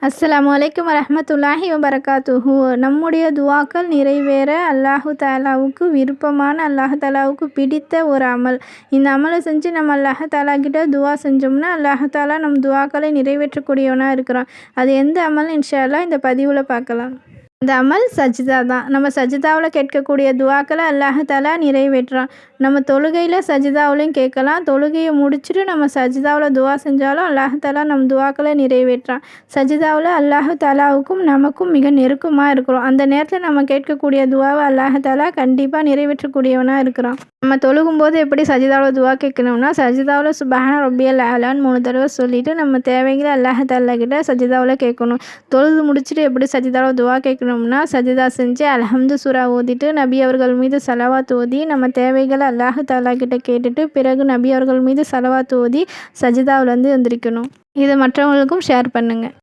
அஸ்ஸலாமு அலைக்கும் வரஹ்மத்துல்லாஹி வபரகாத்துஹு. நம்முடைய துஆக்கள் நிறைவேற அல்லாஹு தஆலாவுக்கு விருப்பமான, அல்லாஹு தஆலாவுக்கு பிடித்த ஒரு அமல். இந்த அமலை செஞ்சு நம்ம அல்லாஹு தஆலா கிட்ட துஆ செஞ்சோம்னா அல்லாஹு தஆலா நம் துஆக்களை நிறைவேற்றக்கூடியவனா இருக்கிறான். அது எந்த அமல்னு இன்ஷா அல்லாஹ் இந்த பதிவில் பார்க்கலாம். இந்த அமல் சஜ்தா தான். நம்ம சஜ்தாவில் கேட்கக்கூடிய துஆக்களை அல்லாஹு தஆலா நிறைவேற்றுறான். நம்ம தொழுகையில் சஜ்தாவிலையும் கேட்கலாம். தொழுகையை முடிச்சுட்டு நம்ம சஜ்தாவில் துஆ செஞ்சாலும் அல்லாஹு தஆலா நம் துஆக்களை நிறைவேற்றான். சஜ்தாவில் அல்லாஹு தஆலாவுக்கும் நமக்கும் மிக நெருக்கமாக இருக்கிறோம். அந்த நேரத்தில் நம்ம கேட்கக்கூடிய துஆவை அல்லாஹு தஆலா கண்டிப்பாக நிறைவேற்றக்கூடியவனாக இருக்கிறான். நம்ம தொழுகும்போது எப்படி சஜ்தாவில் துஆ கேட்கணும்னா, சஜ்தாவில் சுப்ஹான ரப்பியல் அலான்னு 3 தடவை சொல்லிவிட்டு நம்ம தேவைகளை அல்லாஹு தஆலா கிட்ட சஜ்தாவில் கேட்கணும். தொழுது முடிச்சுட்டு எப்படி சஜ்தாவில் துஆ கேட்கணும்னா, சஜ்தா செஞ்சு அல்ஹம்து சூரா ஓதிட்டு நபி அவர்கள் மீது ஸலவாத் ஓதி நம்ம தேவைகளை அல்லாஹு தஆலா கிட்ட கேட்டுட்டு பிறகு நபி அவர்கள் மீது ஸலவாத் ஓதி சஜ்தாவிலேருந்து எந்திரிக்கணும். இதை மற்றவங்களுக்கும் ஷேர் பண்ணுங்கள்.